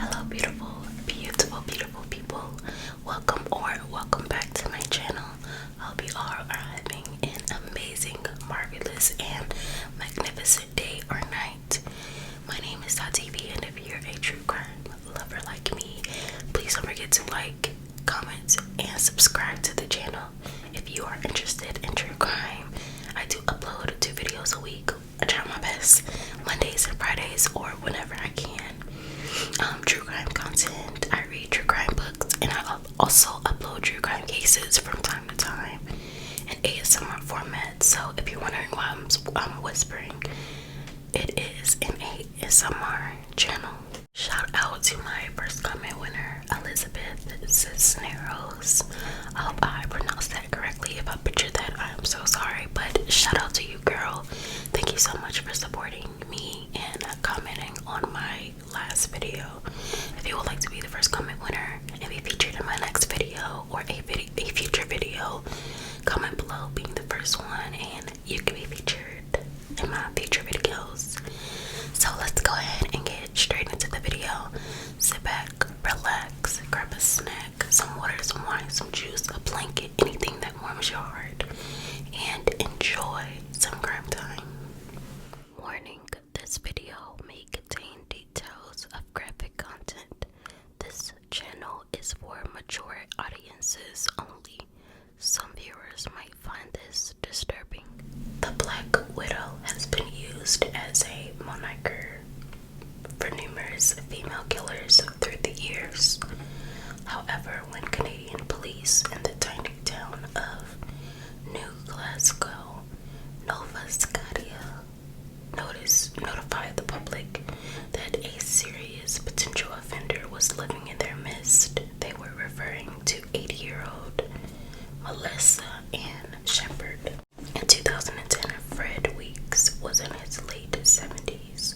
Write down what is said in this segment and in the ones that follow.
Hello, beautiful, beautiful, beautiful people. Welcome back to my channel. I hope you all are having an amazing, marvelous, and magnificent day or night. My name is TV, and if you're a true crime lover like me, please don't forget to like, comment, and subscribe to the channel. If you are interested in true crime, I do upload 2 videos a week. I try my best, Mondays and Fridays, or whenever I can. True crime content. I read true crime books, and I also upload true crime cases from time to time in ASMR format. So if you're wondering why I'm whispering, it is an ASMR channel. Shout out to my first comment winner, Elizabeth Cisneros. I hope I pronounced that correctly. If I butchered that, I am so sorry. But shout out to you, girl. Thank you so much for supporting me and commenting on my last video. If you would like to be the first comment winner and be featured in my next video or a future video, comment below being the first one and you can be featured in my future videos. So let's go ahead and get straight into the video. Sit back, relax, grab a snack, some water, some wine, some juice, a blanket, anything that warms your heart, and enjoy some crime time. Warning, this video may contain details of graphic content. This channel is for mature audiences only. Some viewers might find this disturbing. The Black Widow has been used as a moniker for numerous female killers through the years. However, when Canadian police in the tiny town of New Glasgow, Nova Scotia, notified the public that a serious potential offender was living in their midst, they were referring to 80-year-old Melissa Ann Shephard. In 2010, Fred Weeks was in his late 70s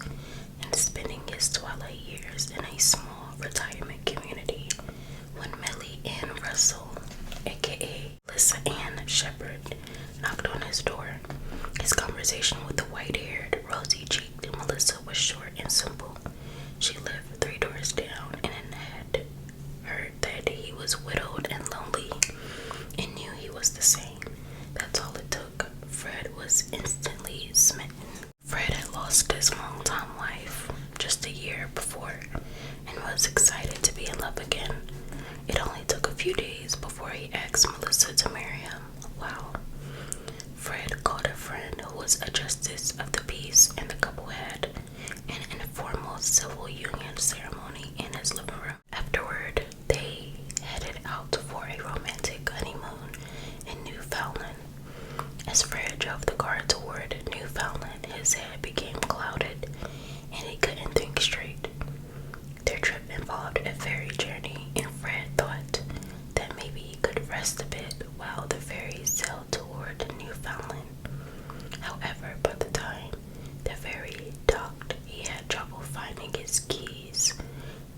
and spending his twilight years in a small retirement community when Millie Ann Russell, aka Melissa Ann Shephard, knocked on his door. His conversation with the white-haired, rosy-cheeked Melissa was short and simple. She lived 3 doors down and had heard that he was widowed and lonely and knew he was the same. That's all it took. Fred was instantly smitten. Fred had lost his longtime wife just a year before and was excited to be in love again. It only took a few days before he asked Melissa to marry him. Wow. Fred called a friend who was a justice of the peace, and the couple had an informal civil union ceremony in his living room. Afterward, they headed out for a romantic honeymoon in Newfoundland. As Fred drove the car toward Newfoundland, his head became clouded and he couldn't think straight. Their trip involved a ferry journey, and Fred thought that maybe he could rest a bit while the ferry sailed toward Newfoundland. However, by the time the ferry docked, he had trouble finding his keys,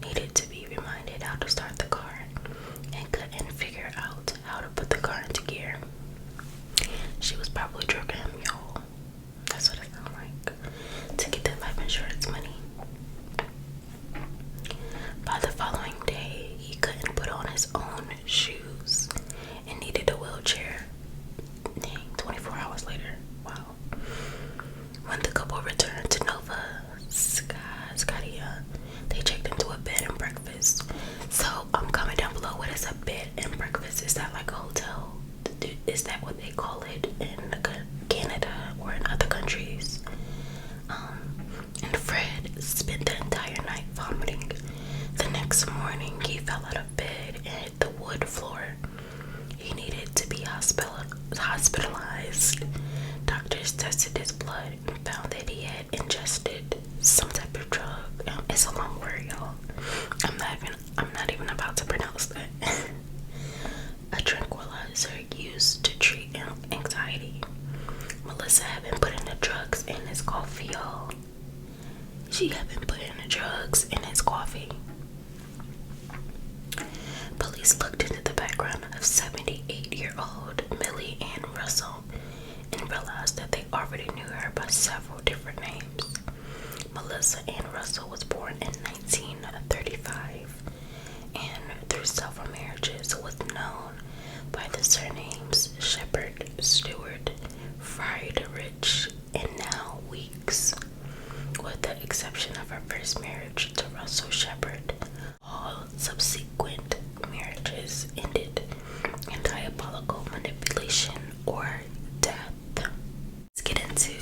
needed to be reminded how to start the car, and couldn't figure out how to put the car into gear. She was probably drugging him, y'all. That's what it sounded like. To get that life insurance money. By the following day, he couldn't put on his own shoes and needed a wheelchair. Dang, 24 hours later. Wow. When the couple returned to Nova Scotia, they checked into a bed and breakfast. So, comment down below, what is a bed and breakfast? Is that like a hotel? Is that what they call it in Canada or in other countries? And Fred spent the entire night vomiting. The next morning, he fell out of bed and hit the wood floor. He needed to be hospitalized. Doctors tested his blood and found that he had ingested some type of drug. It's a long word, y'all. I'm not even about to pronounce that. A tranquilizer used to treat anxiety. Melissa had been putting the drugs in his coffee, y'all. She had been putting the drugs in his coffee. Police looked into the background of 78-year-old Millie Ann Russell and realized that they already knew her by several different names. Melissa Ann Russell was born in 1935 through several marriages, was known by the surnames Shephard, Stewart, Friedrich, and now Weeks. With the exception of her first marriage to Russell Shephard, all subsequent marriages ended in diabolical manipulation or death. Let's get into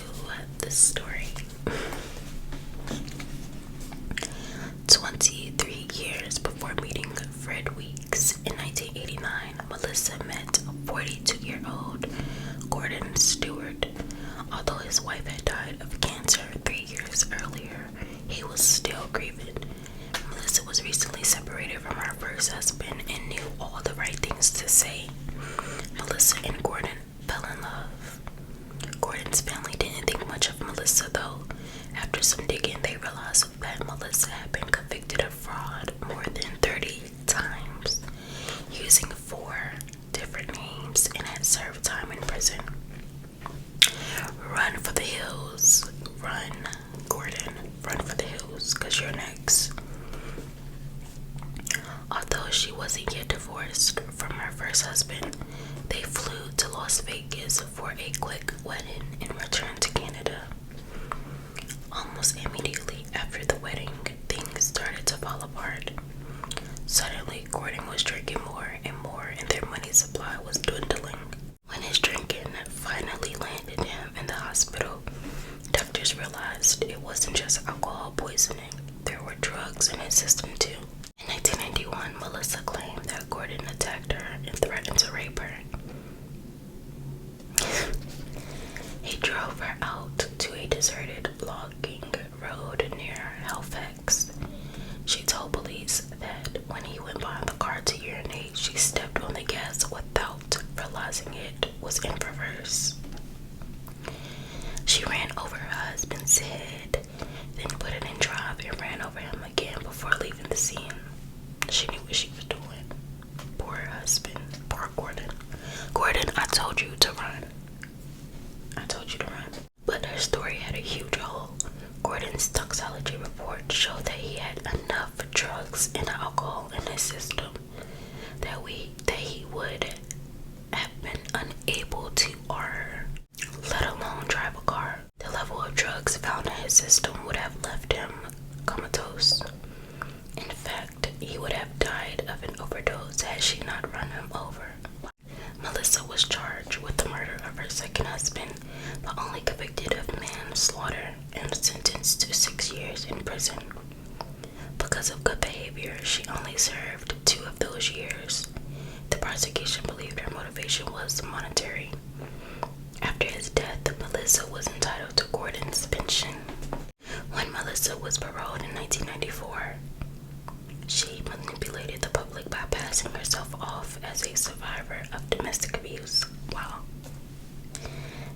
the story. 23 years before meeting Fred Weeks in 1989, Melissa met 42-year-old Gordon Stewart. Although his wife had died of cancer 3 years earlier, he was still grieving. Melissa was recently separated from her first husband and knew all the right things to say. Melissa and Gordon fell in love. Gordon's family didn't think much of Melissa, though. After some digging, they realized that Melissa had been convicted of fraud more than 30 times, using 4 different names, and had served time in prison. Run for the hills. Run, Gordon. Run for the hills, because you're next. Although she wasn't yet divorced from her first husband, they flew to Las Vegas for a quick wedding and returned to Canada. Almost immediately after the wedding, things started to fall apart. Suddenly, Gordon was drinking more and more, and their money supply was dwindling. When his drinking finally landed him in the hospital, doctors realized it wasn't just alcohol poisoning. There were drugs in his system too. In 1991, Melissa claimed that Gordon attacked her and threatened to rape her. He drove her out to a deserted logging road near Halifax. She told police that when he went by the car to urinate, she stepped on the gas without realizing it was in reverse. She ran over her husband's head, then put it in drive and ran over him again before leaving the scene. She knew what she was doing. Poor husband. Poor Gordon. Gordon, I told you to run. I told you to run. But her story had a huge hole. Gordon's toxicology report showed that he had enough drugs and alcohol in his system that he would have been unable to or let alone drive a car. The level of drugs found in his system would have left him comatose. In fact, he would have died of an overdose had she not run him over. Melissa was charged with the murder of her second husband, but only convicted of manslaughter and sentenced to 6 years in prison. Because of good behavior, she only served 2 of those years. The prosecution believed her motivation was monetary. After his death, Melissa was entitled to Gordon's pension. When Melissa was paroled in 1994, she manipulated the public by passing herself off as a survivor of domestic abuse. Wow.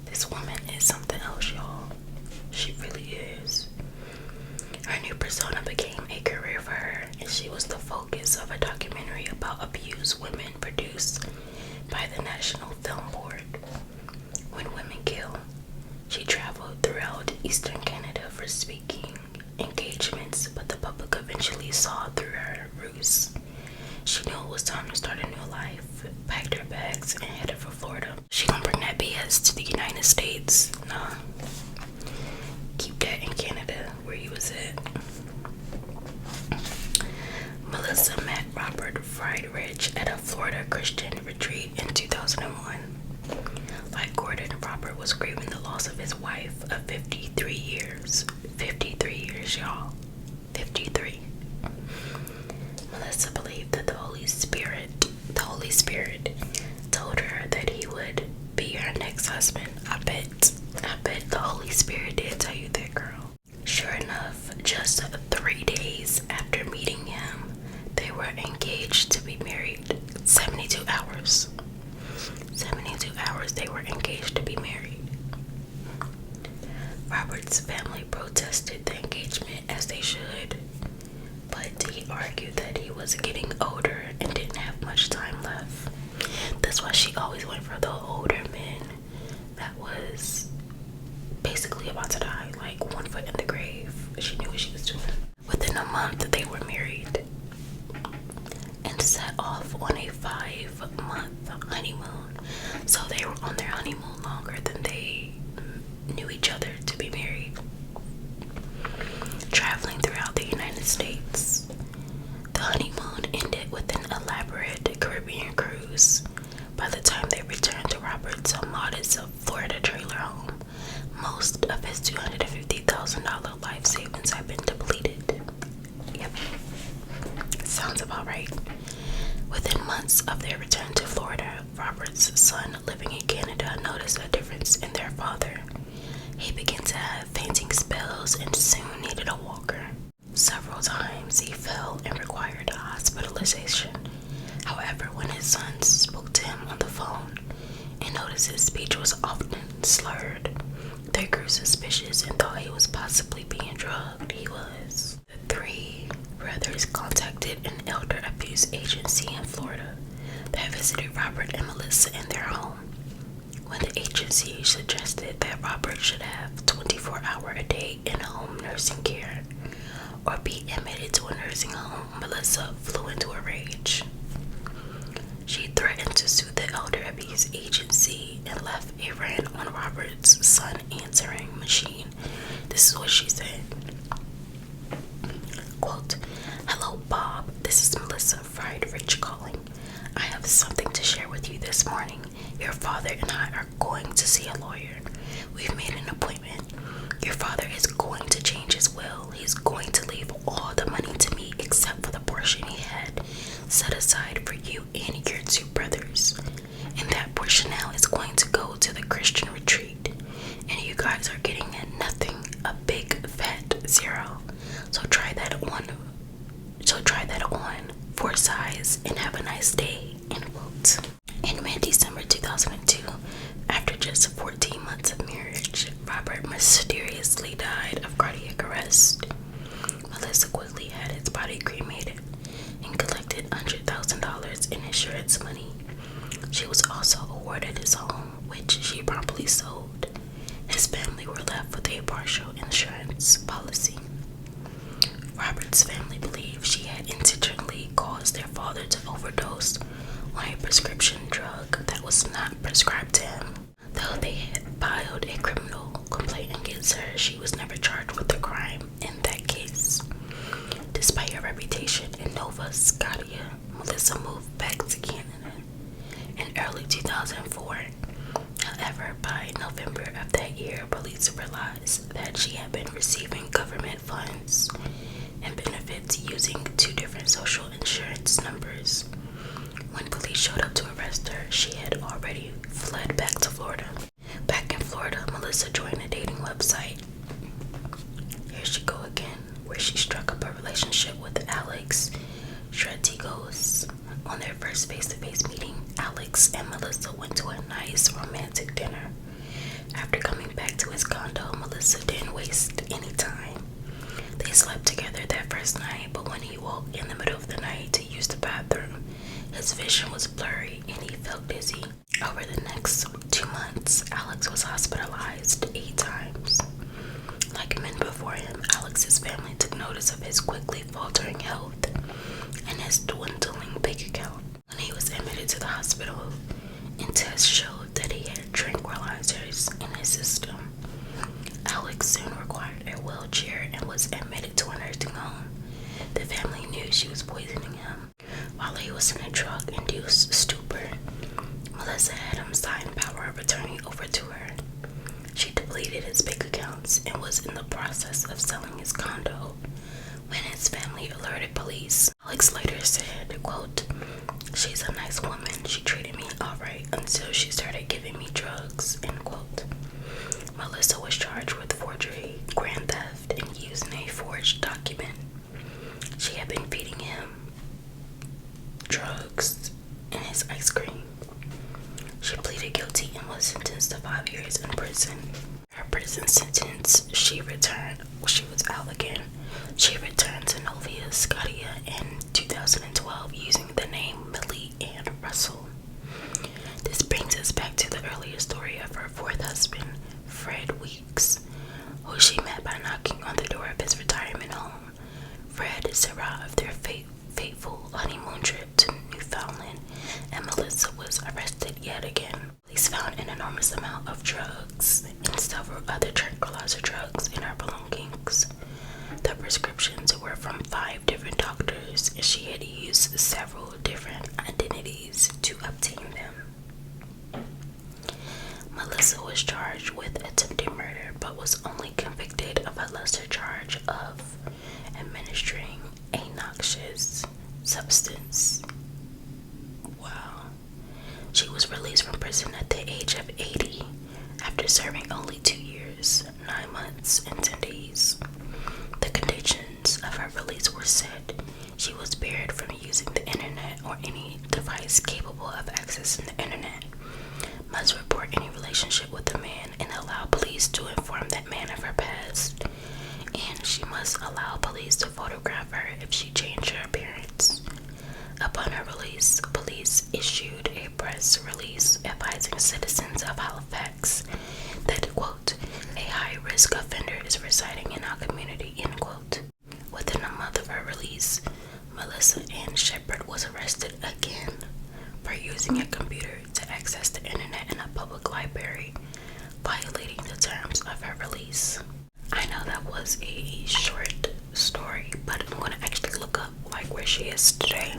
This woman is something else, y'all. She really is. Her new persona became a career for her, and she was the focus of a documentary about abused women produced by the National Film Board. When Women Kill, she traveled throughout Eastern Canada for speaking engagements, but the public eventually saw through her ruse. She knew it was time to start a new life, packed her bags, and headed for Florida. She gonna bring that BS to the United States. Nah. Keep that in Canada, where you was at. Melissa met Robert Friedrich at a Florida Christian retreat in 2001. Like Gordon, Robert was grieving the loss of his wife of 53 years. 53 years, y'all. 53. Melissa believed that the Holy Spirit told her that he would be her next husband. I bet the Holy Spirit did tell you that, girl. Sure enough, just 3 days after meeting him, they were engaged to be married. 72 hours. 72 hours they were engaged to be married. Robert's family protested the engagement, as they should, but he argued that he was getting older and didn't have much time left. That's why she always went for the older men that was basically about to die, like 1 foot in the grave. She knew what she was doing. Within a month, they were married. In set off on a 5-month honeymoon. So they were on their honeymoon longer than they knew each other to be married. Traveling throughout the United States. The honeymoon ended with an elaborate Caribbean cruise. By the time they returned to Robert's modest Florida trailer home, most of his $250,000 life savings had been depleted. Yep, sounds about right. Within months of their return to Florida, Robert's son living in Canada noticed a difference in their father. He began to have fainting spells and soon needed a walker. Several times he fell and required hospitalization. However, when his son spoke to him on the phone and noticed his speech was often slurred, they grew suspicious and thought he was possibly being drugged. He was. The three brothers contacted an elder abuse agency in Florida that visited Robert and Melissa in their home. When the agency suggested that Robert should have 24-hour-a-day in-home nursing care or be admitted to a nursing home, Melissa flew into a rage. She threatened to sue the elder abuse agency and left a rant on Robert's son answering machine. This is what she said. Quote, "Hello, Bob. This is Melissa Friedrich calling. I have something to share with you this morning. Your father and I are going to see a lawyer. We've made an appointment. Your father is going to change his will. He's going to leave all the money to me except for the portion he had set aside for you and your two brothers. And that portion now is going to go to the Christian retreat. And you guys are getting nothing, a big fat zero. So try that on for size and have a nice day." End quote. In mid-December 2002, after just 14 months of marriage, Robert mysteriously died of cardiac arrest. Melissa quickly had his body cremated and collected $100,000 in insurance money. She was also awarded his home, which she promptly sold. His family were left with a partial insurance policy. Robert's family believed she had intentionally caused their father to overdose on a prescription drug that was not prescribed to him. Though they had filed a criminal complaint against her, she was never charged with the crime in that case. Despite her reputation in Nova Scotia, Melissa moved back to Canada in early 2004. However, by November of that year, police realized that she had been receiving government funds and benefits using two different social insurance numbers. When police showed up to arrest her, she had already fled back to Florida. Back in Florida, Melissa joined a dating website. Here she go again, where she struck up a relationship with Alex Strategos. On their first face-to-face meeting, Alex and Melissa went to a nice romantic dinner. After coming back to his condo, Melissa didn't waste any time. They slept together that first night, but when he woke in the middle of the night to use the bathroom, his vision was blurry and he felt dizzy. Over the next 2 months, Alex was hospitalized 8 times. Like men before him, Alex's family took notice of his quickly faltering health and his dwindling bank account. When he was admitted to the hospital, and tests showed that he had tranquilizers in his system. Alex soon required a wheelchair and was admitted to a nursing home. The family knew she was poisoning him. While he was in a drug-induced stupor, Melissa had him sign power of attorney over to her. She depleted his bank accounts and was in the process of selling his condo when his family alerted police. Alex later said, quote, "She's a nice woman. She treated me alright until she started giving me drugs," end quote. Melissa was charged with forgery, grand theft, and using a forged document. She had been feeding him drugs and his ice cream. She pleaded guilty and was sentenced to 5 years in prison. Her prison sentence, she was out again. She returned to Nova Scotia in 2012 using the name Millie Ann Russell. This brings us back to the earlier story of her fourth husband, Fred Weeks, who she met by knocking on the door of his retirement home. Fred survived their fateful honeymoon trip to amount of drugs and several other tranquilizer drugs in her belongings. The prescriptions were from 5 different doctors, and she had used several different identities to obtain them. Melissa was charged with attempted murder, but was only convicted of a lesser charge of administering a noxious substance. Wow. She was released from prison at the age of 80 after serving only 2 years, 9 months, and 10 days. The conditions of her release were said she was barred from using the internet or any device capable of accessing the internet, must report any relationship with the man and allow police to inform that man of her past, and she must allow police to photograph her if she changed her appearance. Upon her release, police issued a press release advising citizens of Halifax that, quote, a high-risk offender is residing in our community, end quote. Within a month of her release, Melissa Ann Shephard was arrested again for using a computer to access the internet in a public library, violating the terms of her release. I know that was a short story, but I'm going to actually look up like where she is today.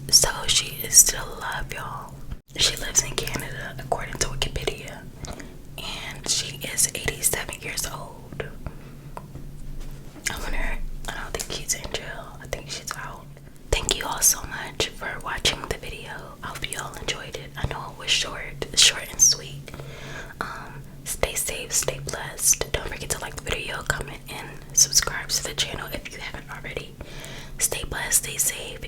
So she is still alive, y'all. She lives in Canada, according to Wikipedia, and she is 87 years old. I don't think she's in jail. I think she's out. Thank you all so much for watching the video. I hope you all enjoyed it. I know it was short and sweet. Stay safe, stay blessed. Don't forget to like the video, comment, and subscribe to the channel if you haven't already. Stay blessed, stay safe,